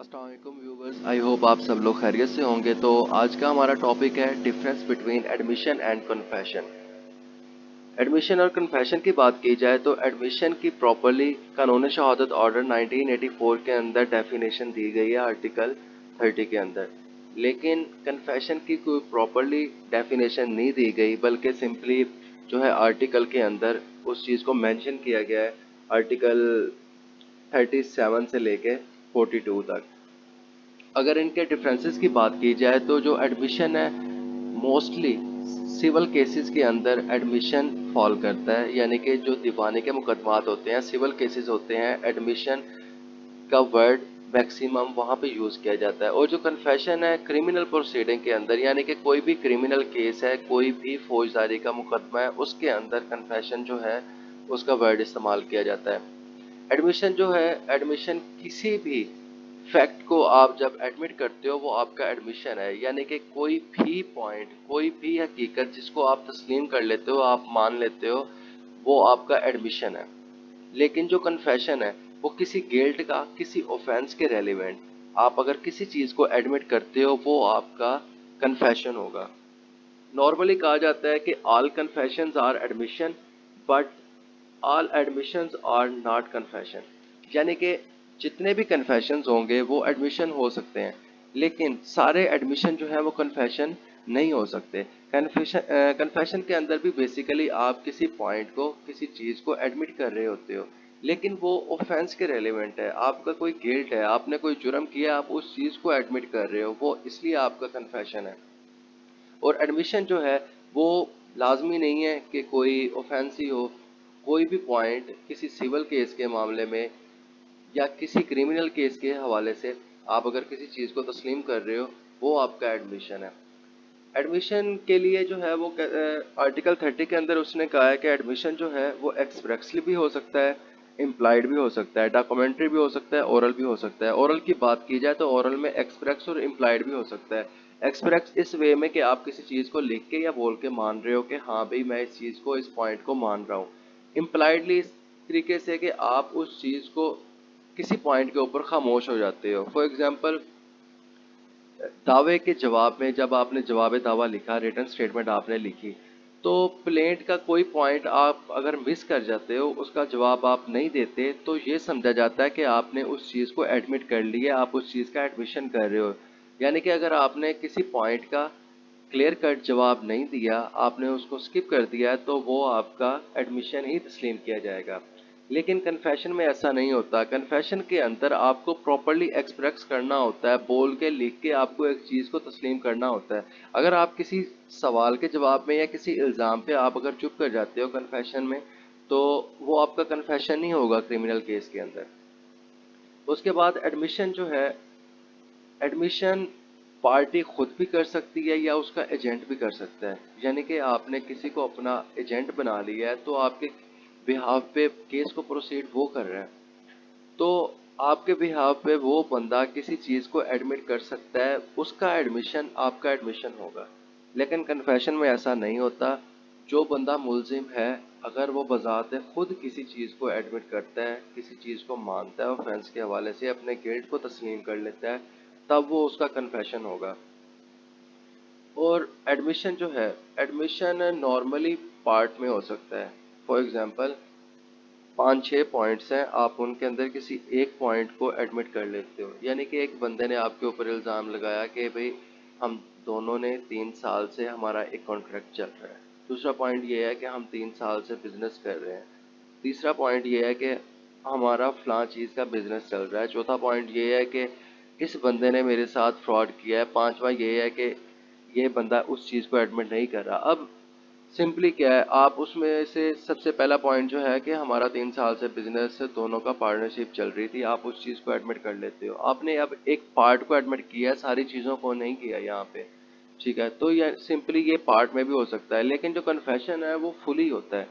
अस्सलाम वालेकुम viewers, I hope आप सब लोग खैरियत से होंगे। तो आज का हमारा टॉपिक है difference between admission and confession. Admission और कन्फेशन की बात की जाए तो एडमिशन की प्रॉपरली कानून शहादत ऑर्डर 1984 के अंदर डेफिनेशन दी गई है आर्टिकल 30 के अंदर। लेकिन कन्फेशन की कोई प्रॉपरली डेफिनेशन नहीं दी गई, बल्कि सिंपली जो है आर्टिकल के अंदर उस चीज़ को मेंशन किया गया है आर्टिकल 37 से लेके 42 तक। अगर इनके डिफरेंसेस की बात की जाए तो जो एडमिशन है मोस्टली सिविल केसेस के अंदर एडमिशन फॉल करता है, यानी कि जो दीवानी के मुकदमात होते हैं सिविल केसेस होते हैं, एडमिशन का वर्ड मैक्सिमम वहाँ पे यूज़ किया जाता है। और जो कन्फेशन है क्रिमिनल प्रोसीडिंग के अंदर, यानी कि कोई भी क्रिमिनल केस है, कोई भी फौजदारी का मुकदमा है, उसके अंदर कन्फेशन जो है उसका वर्ड इस्तेमाल किया जाता है। एडमिशन जो है, एडमिशन किसी भी फैक्ट को आप जब एडमिट करते हो वो आपका एडमिशन है, यानी कि कोई भी पॉइंट, कोई भी हकीकत जिसको आप तस्लीम कर लेते हो, आप मान लेते हो, वो आपका एडमिशन है। लेकिन जो कन्फेशन है वो किसी गिल्ट का, किसी ऑफेंस के रेलिवेंट आप अगर किसी चीज़ को एडमिट करते हो वो आपका कन्फेशन होगा। नॉर्मली कहा जाता है कि all confessions are admission, but all admissions are not confession. यानी कि जितने भी कन्फेशंस होंगे वो एडमिशन हो सकते हैं, लेकिन सारे एडमिशन जो है वो कन्फेशन नहीं हो सकते। कन्फेशन के अंदर भी बेसिकली आप किसी पॉइंट को, किसी चीज़ को एडमिट कर रहे होते हो, लेकिन वो ऑफेंस के रेलिवेंट है, आपका कोई गिल्ट है, आपने कोई जुर्म किया, आप उस चीज़ को एडमिट कर रहे हो, वो इसलिए आपका कन्फेशन है। और एडमिशन जो है वो लाजमी नहीं है कि कोई ऑफेंस ही हो। कोई भी पॉइंट किसी सिविल केस के मामले में या किसी क्रिमिनल केस के हवाले से आप अगर किसी चीज़ को तस्लीम कर रहे हो वो आपका एडमिशन है। एडमिशन के लिए जो है वो आर्टिकल 30 के अंदर उसने कहा है कि एडमिशन जो है वो एक्सप्रेसली भी हो सकता है, इम्प्लाइड भी हो सकता है, डॉक्यूमेंट्री भी हो सकता है, ओरल भी हो सकता है। ओरल की बात की जाए तो ओरल में एक्सप्रेस और इम्प्लाइड भी हो सकता है। एक्सप्रेस इस वे में कि आप किसी चीज़ को लिख के या बोल के मान रहे हो कि हाँ भाई मैं इस चीज़ को, इस पॉइंट को मान रहा हूँ। इम्प्लाइडली इस तरीके से कि आप उस चीज़ को किसी पॉइंट के ऊपर खामोश हो जाते हो। फॉर एग्जांपल, दावे के जवाब में जब आपने जवाब दावा लिखा, रिटर्न स्टेटमेंट आपने लिखी, तो प्लेंट का कोई पॉइंट आप अगर मिस कर जाते हो, उसका जवाब आप नहीं देते, तो ये समझा जाता है कि आपने उस चीज़ को एडमिट कर लिया, आप उस चीज़ का एडमिशन कर रहे हो। यानी कि अगर आपने किसी पॉइंट का क्लियर कट जवाब नहीं दिया, आपने उसको स्किप कर दिया, तो वो आपका एडमिशन ही तस्लीम किया जाएगा। लेकिन कन्फेशन में ऐसा नहीं होता। कन्फेशन के अंदर आपको प्रॉपरली एक्सप्रेस करना होता है, बोल के लिख के आपको एक चीज़ को तस्लीम करना होता है। अगर आप किसी सवाल के जवाब में या किसी इल्ज़ाम पे आप अगर चुप कर जाते हो कन्फेशन में, तो वो आपका कन्फेशन नहीं होगा क्रिमिनल केस के अंदर। उसके बाद एडमिशन जो है, एडमिशन पार्टी खुद भी कर सकती है या उसका एजेंट भी कर सकता है। यानी कि आपने किसी को अपना एजेंट बना लिया है, तो आपके बिहाफ पे केस को प्रोसीड वो कर रहा है, तो आपके बिहाफ पे वो बंदा किसी चीज़ को एडमिट कर सकता है, उसका एडमिशन आपका एडमिशन होगा। लेकिन कन्फेशन में ऐसा नहीं होता। जो बंदा मुलजिम है, अगर वो बज़ात खुद किसी चीज़ को एडमिट करता है, किसी चीज़ को मानता है, ऑफेंस के हवाले से अपने गिल्ट को तस्लीम कर लेता है, तब वो उसका कन्फेशन होगा। और एडमिशन जो है, एडमिशन नॉर्मली पार्ट में हो सकता है। फॉर एग्जांपल, 5-6 पॉइंट्स हैं, आप उनके अंदर किसी एक पॉइंट को एडमिट कर लेते हो। यानी कि एक बंदे ने आपके ऊपर इल्ज़ाम लगाया कि भाई हम दोनों ने 3 साल से हमारा एक कॉन्ट्रैक्ट चल रहा है। दूसरा पॉइंट ये है कि हम 3 साल से बिजनेस कर रहे हैं। तीसरा पॉइंट ये है कि हमारा फलां चीज़ का बिजनेस चल रहा है। चौथा पॉइंट ये है कि इस बंदे ने मेरे साथ फ्रॉड किया है। पांचवा ये है कि ये बंदा उस चीज़ को एडमिट नहीं कर रहा। अब सिंपली क्या है, आप उसमें से सबसे पहला पॉइंट जो है कि हमारा 3 साल से बिजनेस दोनों का पार्टनरशिप चल रही थी, आप उस चीज़ को एडमिट कर लेते हो। आपने अब एक पार्ट को एडमिट किया, सारी चीज़ों को नहीं किया यहाँ पे। ठीक है, तो ये सिंपली ये पार्ट में भी हो सकता है, लेकिन जो कन्फेशन है वो फुली होता है।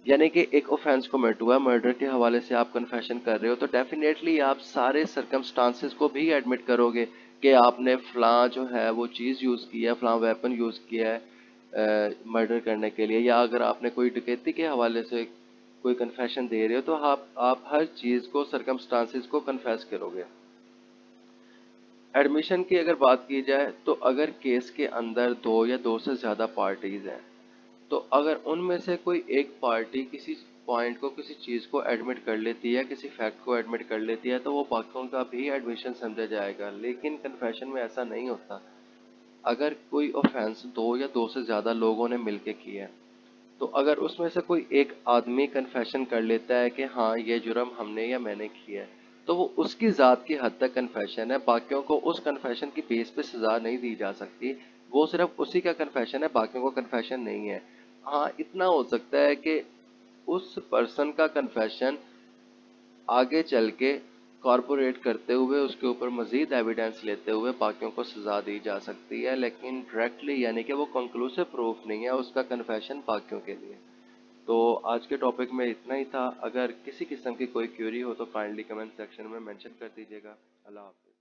यानी कि एक ऑफेंस कमिट हुआ, मर्डर के हवाले से आप कन्फेशन कर रहे हो, तो डेफिनेटली आप सारे सर्कमस्टांसेस को भी एडमिट करोगे कि आपने फलां जो है वो चीज़ यूज़ की है, फलां वेपन यूज़ किया है मर्डर करने के लिए। या अगर आपने कोई डकैती के हवाले से कोई कन्फेशन दे रहे हो, तो आप हर चीज़ को, सर्कमस्टांसेस को कन्फेस करोगे। एडमिशन की अगर बात की जाए तो अगर केस के अंदर दो या दो से ज़्यादा पार्टीज हैं, तो अगर उनमें से कोई एक पार्टी किसी पॉइंट को, किसी चीज़ को एडमिट कर लेती है, किसी फैक्ट को एडमिट कर लेती है, तो वो बाकियों का भी एडमिशन समझा जाएगा। लेकिन कन्फेशन में ऐसा नहीं होता। अगर कोई ऑफेंस दो या दो से ज़्यादा लोगों ने मिलके किया है, तो अगर उसमें से कोई एक आदमी कन्फेशन कर लेता है कि हाँ ये जुर्म हमने या मैंने किया है, तो वो उसकी ज़ात की हद तक कन्फेशन है। बाकियों को उस कन्फेशन की बेस पे सज़ा नहीं दी जा सकती। वो सिर्फ उसी का कन्फेशन है, बाकियों को कन्फेशन नहीं है। हाँ, इतना हो सकता है कि उस पर्सन का कन्फेशन आगे चल के कॉर्पोरेट करते हुए उसके ऊपर मज़ीद एविडेंस लेते हुए बाकियों को सज़ा दी जा सकती है, लेकिन डायरेक्टली यानी कि वो कंक्लूसिव प्रूफ नहीं है उसका कन्फेशन बाकियों के लिए। तो आज के टॉपिक में इतना ही था। अगर किसी किस्म की कोई क्वेरी हो तो काइंडली कमेंट सेक्शन में मेंशन कर दीजिएगा। अल्लाह हाफ़िज़।